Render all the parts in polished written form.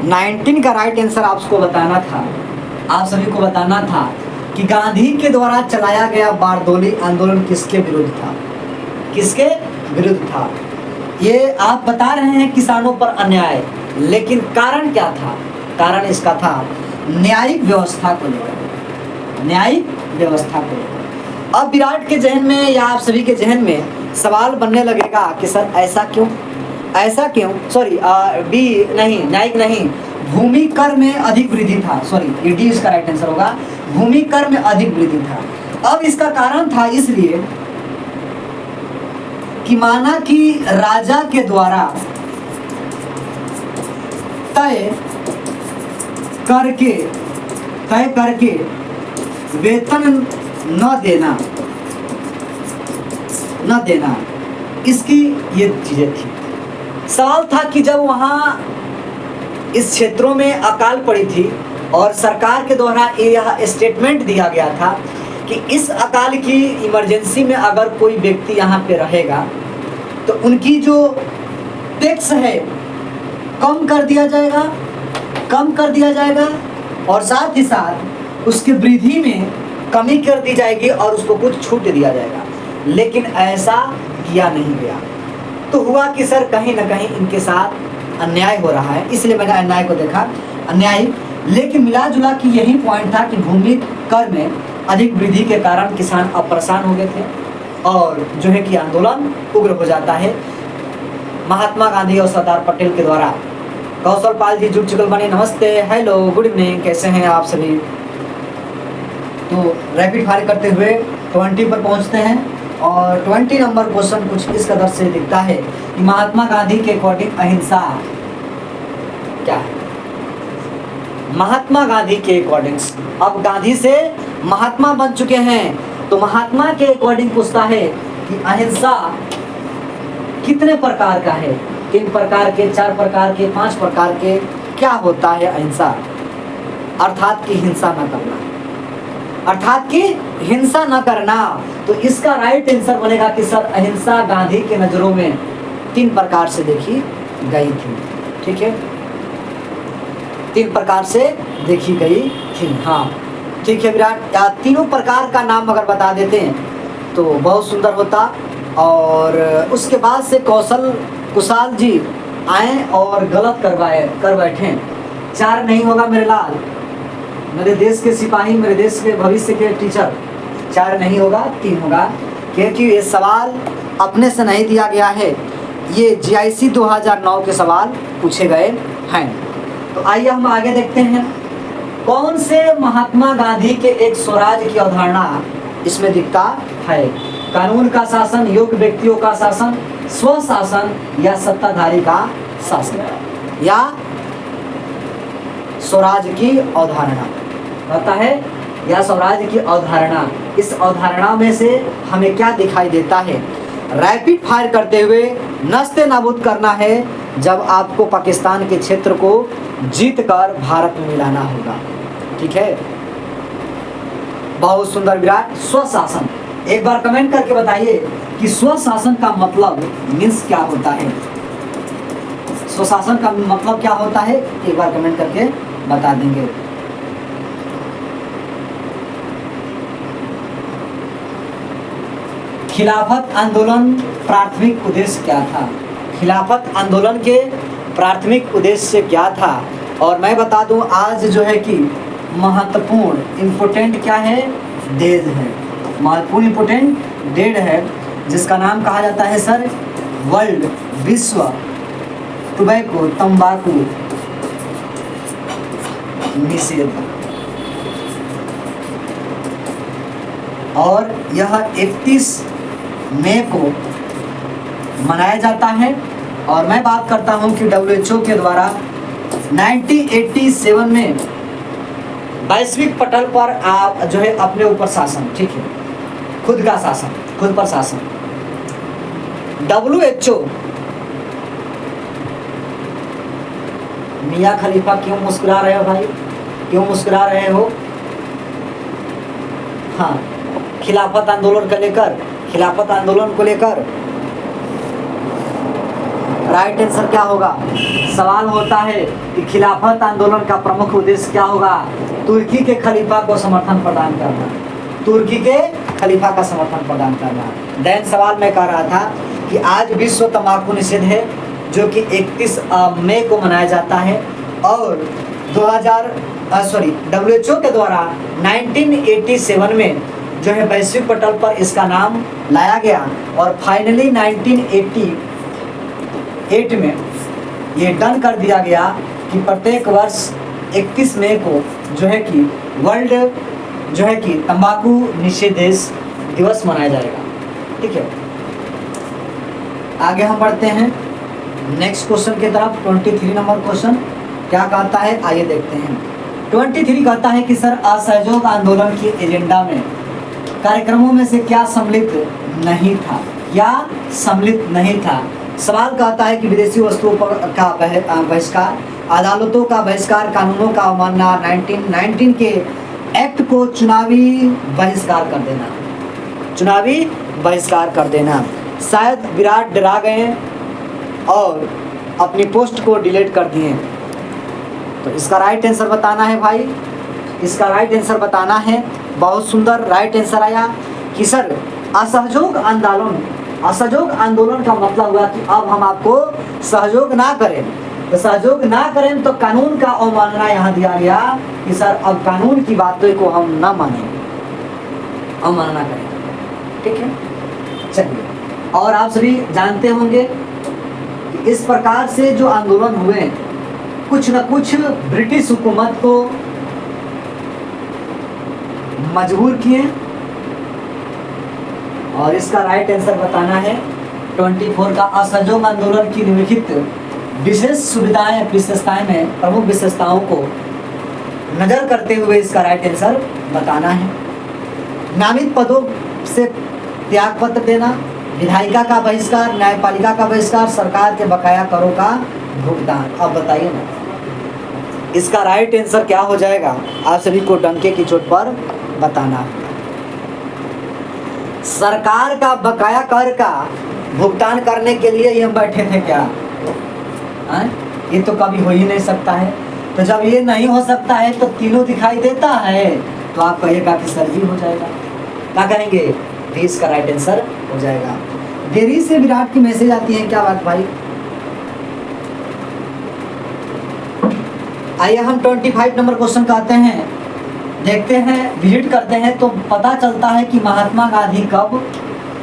19 का right answer आपको बताना था, आप सभी को बताना था कि गांधी के द्वारा चलाया गया बारदोली आंदोलन किसके विरुद्ध था, किसके विरुद्ध था। ये आप बता रहे हैं किसानों पर अन्याय, लेकिन कारण क्या था? कारण इसका था न्यायिक व्यवस्था को लेकर, न्यायिक व्यवस्था को लेकर। अब विराट के जहन में या आप सभी के जहन में सवाल बनने लगेगा कि सर ऐसा क्यों, ऐसा क्यों, सॉरी बी नहीं, न्यायिक नहीं, भूमि कर में अधिक वृद्धि था, सॉरी ये डी इसका राइट आंसर होगा, भूमि कर में अधिक वृद्धि था। अब इसका कारण था इसलिए कि माना कि राजा के द्वारा तय करके वेतन न देना, इसकी ये चीजें थी। सवाल था कि जब वहाँ इस क्षेत्रों में अकाल पड़ी थी और सरकार के द्वारा यह स्टेटमेंट दिया गया था कि इस अकाल की इमरजेंसी में अगर कोई व्यक्ति यहाँ पे रहेगा तो उनकी जो टैक्स है कम कर दिया जाएगा और साथ ही साथ उसकी वृद्धि में कमी कर दी जाएगी और उसको कुछ छूट दिया जाएगा। लेकिन ऐसा किया नहीं गया, तो हुआ कि सर कहीं ना कहीं इनके साथ अन्याय हो रहा है, इसलिए मैंने अन्याय को देखा, अन्याय। लेकिन मिला जुला कि यही पॉइंट था कि भूमि कर में अधिक वृद्धि के कारण किसान अब परेशान हो गए थे और जो है कि आंदोलन उग्र हो जाता है। महात्मा गांधी और सरदार पटेल के द्वारा। कौशल पाल जी जुड़ चुकल बने, नमस्ते, हेलो, गुड इवनिंग, कैसे हैं आप सभी। तो रैपिड फायर करते हुए 20 पर पहुंचते हैं और 20 नंबर क्वेश्चन कुछ इस कदर से दिखता है कि महात्मा गांधी के अकॉर्डिंग अहिंसा क्या है। महात्मा गांधी के अकॉर्डिंग, अब गांधी से महात्मा बन चुके हैं, तो महात्मा के अकॉर्डिंग पूछता है कि अहिंसा कितने प्रकार का है, 3 प्रकार के, 4 प्रकार के, 5 प्रकार के, क्या होता है अहिंसा? अर्थात कि हिंसा न करना, अर्थात कि हिंसा न करना। तो इसका राइट आंसर बनेगा कि सर अहिंसा गांधी के नजरों में 3 प्रकार से देखी गई थी। ठीक है, 3 प्रकार से देखी गई थी। हाँ ठीक है विराट, या तीनों प्रकार का नाम अगर बता देते हैं तो बहुत सुंदर होता। और उसके बाद से कुशाल जी आए और गलत कर बैठे। 4 नहीं होगा मेरे लाल, मेरे देश के सिपाही, मेरे देश के भविष्य के टीचर, 4 नहीं होगा, 3 होगा, क्योंकि ये सवाल अपने से नहीं दिया गया है, ये GIC 2009 के सवाल पूछे गए हैं। तो आइए हम आगे देखते हैं, कौन से महात्मा गांधी के एक स्वराज की अवधारणा इसमें दिखता है? कानून का शासन, योग्य व्यक्तियों का शासन, स्वशासन या सत्ताधारी का शासन, या स्वराज की अवधारणा पता है, या स्वराज की अवधारणा। इस अवधारणा में से हमें क्या दिखाई देता है? रैपिड फायर करते हुए नस्ते नाबूद करना है जब आपको पाकिस्तान के क्षेत्र को जीत कर भारत में मिलाना होगा। ठीक है, बहुत सुंदर विराट। स्वशासन, एक बार कमेंट करके बताइए कि स्वशासन का मतलब मीन्स क्या होता है? स्वशासन का मतलब क्या होता है, एक बार कमेंट करके बता देंगे। खिलाफत आंदोलन प्राथमिक उद्देश्य क्या था? खिलाफत आंदोलन के प्राथमिक उद्देश्य क्या था? और मैं बता दूं आज जो है कि महत्वपूर्ण इम्पोर्टेंट क्या है, डेज है, महत्वपूर्ण इम्पोर्टेंट डेट है, जिसका नाम कहा जाता है सर वर्ल्ड विश्व टोबैको तंबाकू निषेध। और यह 31 मई को मनाया जाता है। और मैं बात करता हूं कि WHO के द्वारा 1987 में वैश्विक पटल पर आप जो है अपने ऊपर शासन, ठीक है, खुद का शासन, खुद पर शासन। WHO, मियां खलीफा क्यों मुस्कुरा रहे हो भाई, क्यों मुस्कुरा रहे हो? हाँ, खिलाफत आंदोलन को लेकर, खिलाफत आंदोलन को लेकर राइट आंसर क्या होगा? सवाल होता है कि खिलाफत आंदोलन का प्रमुख उद्देश्य क्या होगा? तुर्की के खलीफा को समर्थन प्रदान करना, तुर्की के खलीफा का समर्थन प्रदान करना। देन सवाल मैं कह रहा था कि आज विश्व तंबाकू निषेध है, जो कि 31 मई को मनाया जाता है, और WHO के द्वारा 1987 में जो है वैश्विक पटल पर इसका नाम लाया गया, और फाइनली 1988 में ये डन कर दिया गया कि प्रत्येक वर्ष 31 मई को जो है कि वर्ल्ड जो है कि तंबाकू निषेध दिवस मनाया जाएगा। ठीक है, आगे हम बढ़ते हैं नेक्स्ट क्वेश्चन की तरफ। 23 नंबर क्वेश्चन क्या कहता है, आइए देखते हैं। 23 कहता है कि सर, असहयोग आंदोलन की एजेंडा में कार्यक्रमों में से क्या सम्मिलित नहीं था, या सम्मिलित नहीं था? सवाल कहता है कि विदेशी वस्तुओं पर का बहिष्कार, अदालतों का बहिष्कार, कानूनों का अवमानना, 1919 के एक्ट को चुनावी बहिष्कार कर देना, चुनावी बहिष्कार कर देना। शायद विराट डरा गए और अपनी पोस्ट को डिलीट कर दिए। तो इसका राइट आंसर बताना है भाई, इसका राइट आंसर बताना है। बहुत सुंदर राइट आंसर आया कि सर, असहयोग आंदोलन का मतलब हुआ कि अब हम आपको सहयोग ना करें, तो सहयोग ना करें तो कानून का अवमानना यहाँ दिया गया कि सर अब कानून की बातों को हम ना मानेंगे, अवमानना करेंगे। ठीक है, चलिए। और आप सभी जानते होंगे कि इस प्रकार से जो आंदोलन हुए, कुछ न कुछ ब्रिटिश हुकूमत को मजबूर किए, और इसका राइट आंसर बताना है 24 का। असहयोग आंदोलन की निम्नलिखित विशेष सुविधाएं विशेषताएं में प्रमुख विशेषताओं को नजर करते हुए इसका राइट आंसर बताना है। नामित पदों से त्यागपत्र देना, विधायिका का बहिष्कार, न्यायपालिका का बहिष्कार, सरकार के बकाया करों का भुगतान। अब बताइए ना, इसका राइट आंसर क्या हो जाएगा? आप सभी को डंके की चोट पर बताना। सरकार का बकाया कर का भुगतान करने के लिए ही हम बैठे थे क्या? ये तो कभी हो ही नहीं सकता है। तो जब ये नहीं हो सकता है तो तीनों दिखाई देता है, तो आप कहिएगा कि सर जी हो जाएगा। क्या करेंगे? इसका राइट आंसर हो जाएगा। देरी से विराट की मैसेज आती है, क्या बात भाई? आइए हम 25 नंबर क्वेश्चन कहते हैं, देखते हैं, विजिट करते हैं तो पता चलता है कि महात्मा गांधी कब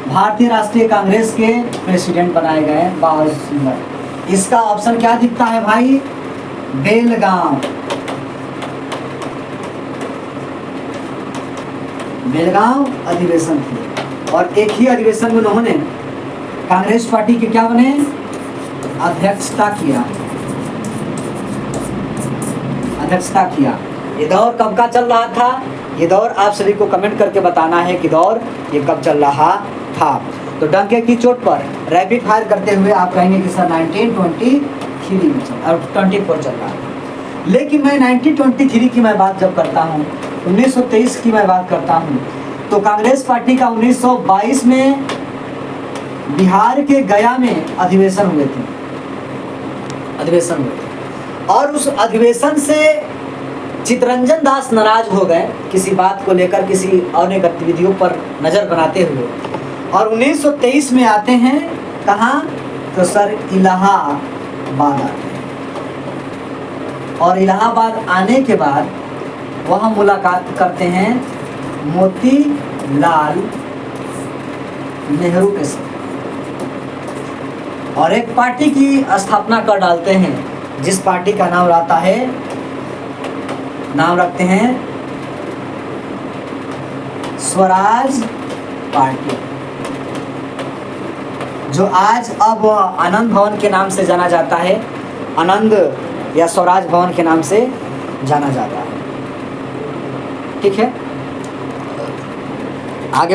भारतीय राष्ट्रीय कांग्रेस के प्रेसिडेंट बनाए गए। बहुत सुंदर। इसका ऑप्शन क्या दिखता है भाई? बेलगांव। बेलगांव अधिवेशन थी, और एक ही अधिवेशन में उन्होंने कांग्रेस पार्टी के क्या बने? अध्यक्षता किया, अध्यक्षता किया। ये दौर कब का चल रहा था? ये दौर आप सभी को कमेंट करके बताना है कि दौर ये कब चल रहा था। तो डंके की चोट पर रैपिड फायर करते हुए आप कहेंगे कि सर 1923 में और 24 चल रहा था। लेकिन मैं 1923 की मैं बात जब करता हूँ, 1923 की मैं बात करता हूँ, तो कांग्रेस पार्टी का 1922 में बिहार के गया में अधिवेशन हुए थे, अधिवेशन हुए थे। और उस अधिवेशन से चित्तरंजन दास नाराज हो गए किसी बात को लेकर, किसी अन्य गतिविधियों पर नजर बनाते हुए, और 1923 में आते हैं कहाँ? तो सर इलाहाबाद आते हैं, और इलाहाबाद आने के बाद वह मुलाकात करते हैं मोतीलाल नेहरू के साथ, और एक पार्टी की स्थापना कर डालते हैं, जिस पार्टी का नाम रहता है, नाम रखते हैं स्वराज पार्टी, जो आज अब आनंद भवन के नाम से जाना जाता है, आनंद या स्वराज भवन के नाम से जाना जाता है। ठीक है, आगे